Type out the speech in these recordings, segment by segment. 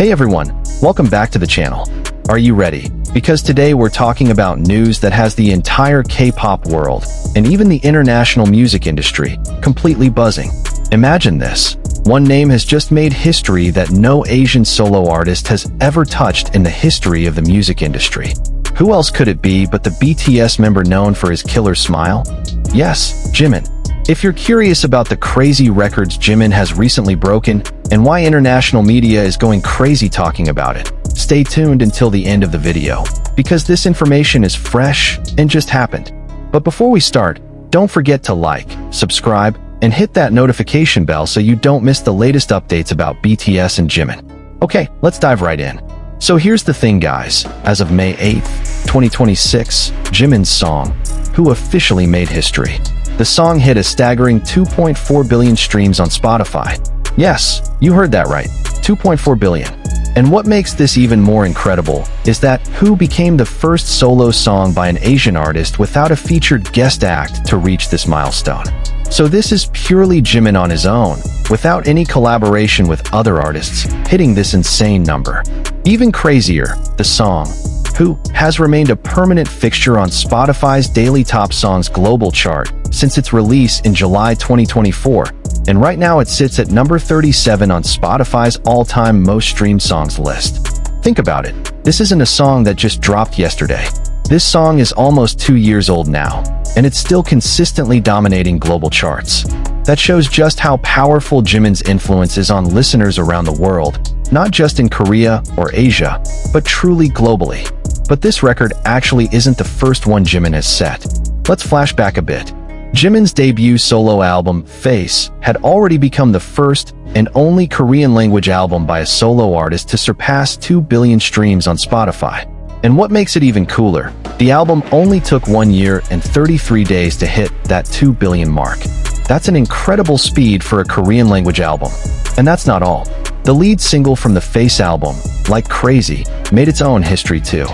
Hey everyone, welcome back to the channel. Are you ready? Because today we're talking about news that has the entire K-pop world, and even the international music industry, completely buzzing. Imagine this. One name has just made history that no Asian solo artist has ever touched in the history of the music industry. Who else could it be but the BTS member known for his killer smile? Yes, Jimin. If you're curious about the crazy records Jimin has recently broken and why international media is going crazy talking about it, stay tuned until the end of the video, because this information is fresh and just happened. But before we start, don't forget to like, subscribe, and hit that notification bell so you don't miss the latest updates about BTS and Jimin. Okay, let's dive right in. So here's the thing guys, as of May 8th, 2026, Jimin's song, Who officially made history. The song hit a staggering 2.4 billion streams on Spotify. Yes, you heard that right, 2.4 billion. And what makes this even more incredible is that Who became the first solo song by an Asian artist without a featured guest act to reach this milestone. So this is purely Jimin on his own, without any collaboration with other artists, hitting this insane number. Even crazier, the song, Who, has remained a permanent fixture on Spotify's Daily Top Songs global chart since its release in July 2024, and right now it sits at number 37 on Spotify's all-time most streamed songs list. Think about it, this isn't a song that just dropped yesterday. This song is almost 2 years old now, and it's still consistently dominating global charts. That shows just how powerful Jimin's influence is on listeners around the world, not just in Korea or Asia, but truly globally. But this record actually isn't the first one Jimin has set. Let's flash back a bit. Jimin's debut solo album, Face, had already become the first and only Korean-language album by a solo artist to surpass 2 billion streams on Spotify. And what makes it even cooler, the album only took 1 year and 33 days to hit that 2 billion mark. That's an incredible speed for a Korean-language album. And that's not all. The lead single from the Face album, Like Crazy, made its own history too.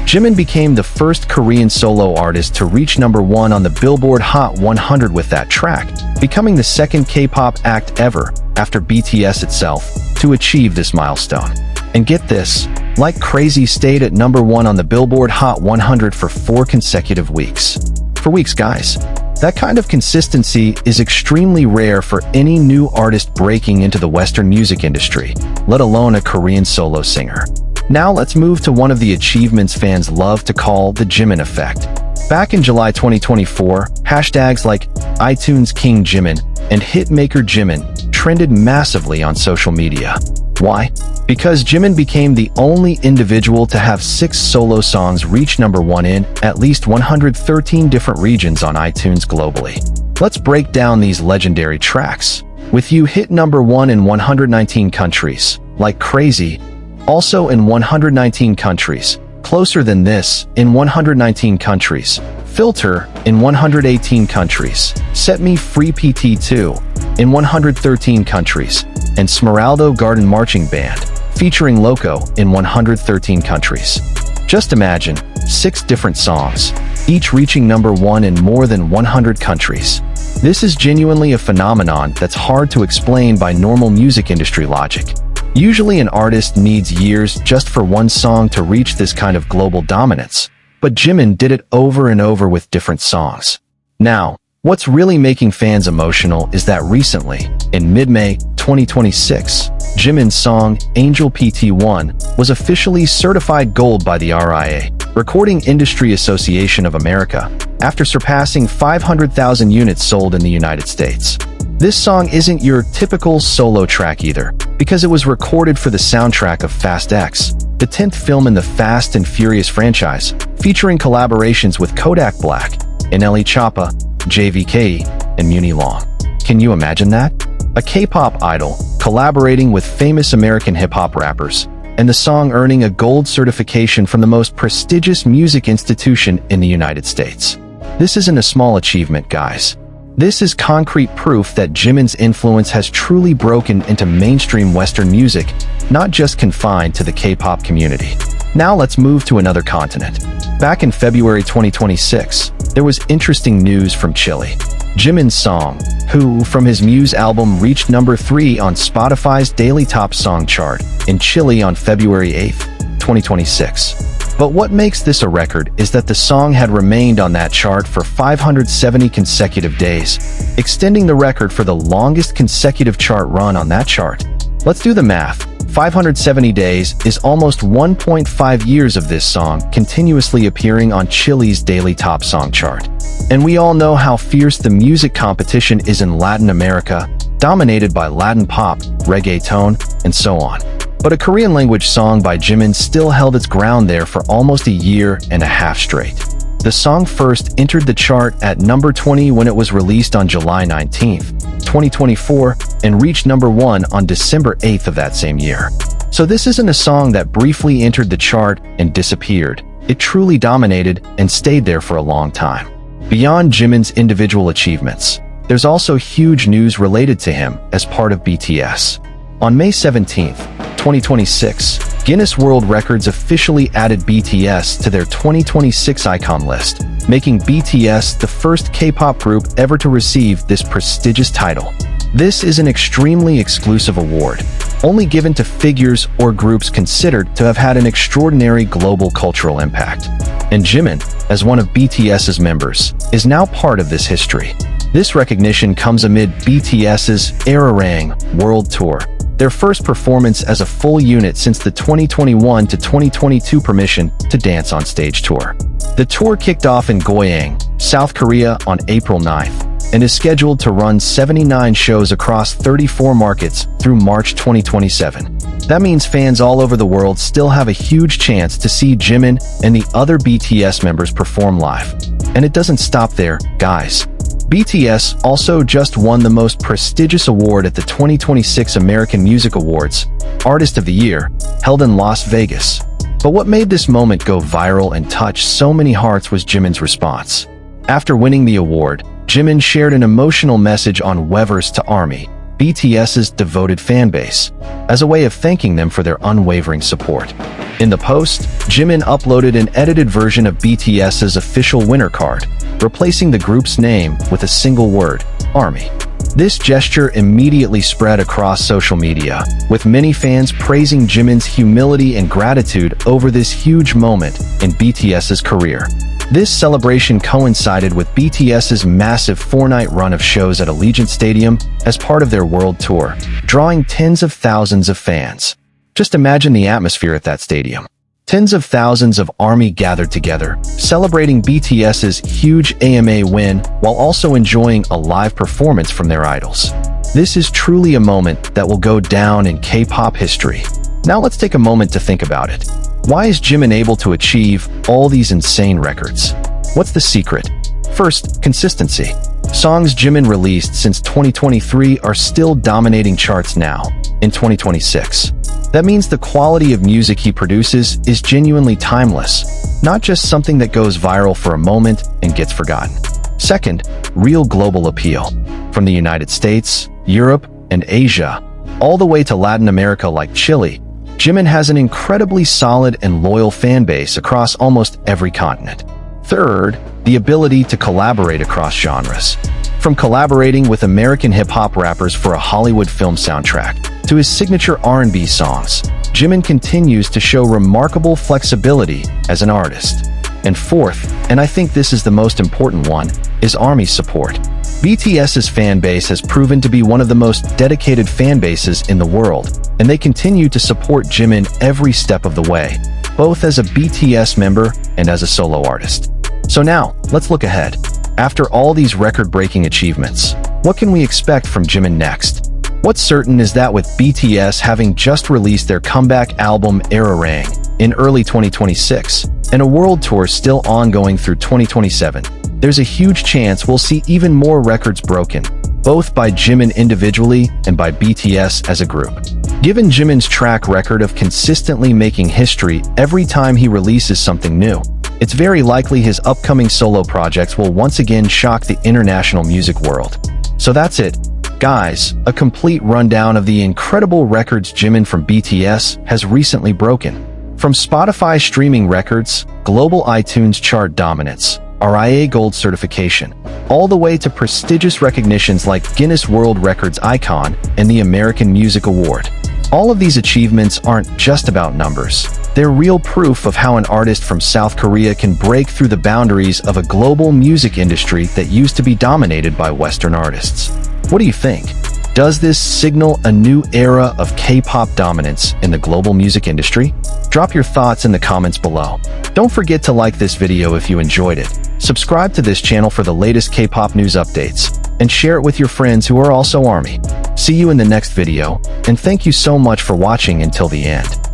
Jimin became the first Korean solo artist to reach #1 on the Billboard Hot 100 with that track, becoming the second K-pop act ever, after BTS itself, to achieve this milestone. And get this, Like Crazy stayed at #1 on the Billboard Hot 100 for 4 consecutive weeks. For weeks, guys. That kind of consistency is extremely rare for any new artist breaking into the Western music industry, let alone a Korean solo singer. Now let's move to one of the achievements fans love to call the Jimin effect. Back in July 2024, hashtags like iTunes King Jimin and Hitmaker Jimin trended massively on social media. Why? Because Jimin became the only individual to have 6 solo songs reach #1 in at least 113 different regions on iTunes globally. Let's break down these legendary tracks. With You hit #1 in 119 countries, Like Crazy, also in 119 countries, Closer Than This in 119 countries, Filter in 118 countries, Set Me Free PT2 in 113 countries, and Smeraldo Garden Marching Band, featuring Loco in 113 countries. Just imagine, 6 different songs, each reaching #1 in more than 100 countries. This is genuinely a phenomenon that's hard to explain by normal music industry logic. Usually an artist needs years just for one song to reach this kind of global dominance, but Jimin did it over and over with different songs. Now, what's really making fans emotional is that recently, in mid-May 2026, Jimin's song, Angel PT1, was officially certified gold by the RIAA, Recording Industry Association of America, after surpassing 500,000 units sold in the United States. This song isn't your typical solo track either, because it was recorded for the soundtrack of Fast X, the 10th film in the Fast and Furious franchise, featuring collaborations with Kodak Black, Nelly Choppa, JVK, and Muni Long. Can you imagine that? A K-pop idol collaborating with famous American hip-hop rappers, and the song earning a gold certification from the most prestigious music institution in the United States. This isn't a small achievement, guys. This is concrete proof that Jimin's influence has truly broken into mainstream Western music, not just confined to the K-pop community. Now let's move to another continent. Back in February 2026, there was interesting news from Chile. Jimin's song, Who, from his Muse album reached number 3 on Spotify's Daily Top Song chart in Chile on February 8, 2026. But what makes this a record is that the song had remained on that chart for 570 consecutive days, extending the record for the longest consecutive chart run on that chart. Let's do the math. 570 days is almost 1.5 years of this song continuously appearing on Chile's Daily Top Song chart. And we all know how fierce the music competition is in Latin America, dominated by Latin pop, reggaeton, and so on. But a Korean-language song by Jimin still held its ground there for almost a year and a half straight. The song first entered the chart at number 20 when it was released on July 19, 2024, and reached number 1 on December 8 of that same year. So this isn't a song that briefly entered the chart and disappeared. It truly dominated and stayed there for a long time. Beyond Jimin's individual achievements, there's also huge news related to him as part of BTS. On May 17, 2026, Guinness World Records officially added BTS to their 2026 icon list, making BTS the first K-pop group ever to receive this prestigious title. This is an extremely exclusive award, only given to figures or groups considered to have had an extraordinary global cultural impact. And Jimin, as one of BTS's members, is now part of this history. This recognition comes amid BTS's RIAA World Tour, their first performance as a full unit since the 2021 to 2022 Permission to Dance on Stage tour. The tour kicked off in Goyang, South Korea on April 9th, and is scheduled to run 79 shows across 34 markets through March 2027. That means fans all over the world still have a huge chance to see Jimin and the other BTS members perform live. And it doesn't stop there, guys. BTS also just won the most prestigious award at the 2026 American Music Awards, Artist of the Year, held in Las Vegas. But what made this moment go viral and touch so many hearts was Jimin's response. After winning the award, Jimin shared an emotional message on Weverse to ARMY, BTS's devoted fanbase, as a way of thanking them for their unwavering support. In the post, Jimin uploaded an edited version of BTS's official winner card, replacing the group's name with a single word, ARMY. This gesture immediately spread across social media, with many fans praising Jimin's humility and gratitude over this huge moment in BTS's career. This celebration coincided with BTS's massive 4-night run of shows at Allegiant Stadium as part of their world tour, drawing tens of thousands of fans. Just imagine the atmosphere at that stadium. Tens of thousands of ARMY gathered together, celebrating BTS's huge AMA win while also enjoying a live performance from their idols. This is truly a moment that will go down in K-pop history. Now let's take a moment to think about it. Why is Jimin able to achieve all these insane records? What's the secret? First, consistency. Songs Jimin released since 2023 are still dominating charts now, in 2026. That means the quality of music he produces is genuinely timeless, not just something that goes viral for a moment and gets forgotten. Second, real global appeal. From the United States, Europe, and Asia, all the way to Latin America like Chile, Jimin has an incredibly solid and loyal fan base across almost every continent. Third, the ability to collaborate across genres. From collaborating with American hip-hop rappers for a Hollywood film soundtrack, to his signature R&B songs, Jimin continues to show remarkable flexibility as an artist. And fourth, and I think this is the most important one, is ARMY's support. BTS's fan base has proven to be one of the most dedicated fan bases in the world, and they continue to support Jimin every step of the way, both as a BTS member and as a solo artist. So now, let's look ahead. After all these record-breaking achievements, what can we expect from Jimin next? What's certain is that with BTS having just released their comeback album RIAA in early 2026, and a world tour still ongoing through 2027, there's a huge chance we'll see even more records broken, both by Jimin individually and by BTS as a group. Given Jimin's track record of consistently making history every time he releases something new, it's very likely his upcoming solo projects will once again shock the international music world. So that's it, guys, a complete rundown of the incredible records Jimin from BTS has recently broken. From Spotify streaming records, global iTunes chart dominance, RIAA Gold certification, all the way to prestigious recognitions like Guinness World Records Icon and the American Music Award. All of these achievements aren't just about numbers. They're real proof of how an artist from South Korea can break through the boundaries of a global music industry that used to be dominated by Western artists. What do you think? Does this signal a new era of K-pop dominance in the global music industry? Drop your thoughts in the comments below. Don't forget to like this video if you enjoyed it, subscribe to this channel for the latest K-pop news updates, and share it with your friends who are also ARMY. See you in the next video, and thank you so much for watching until the end.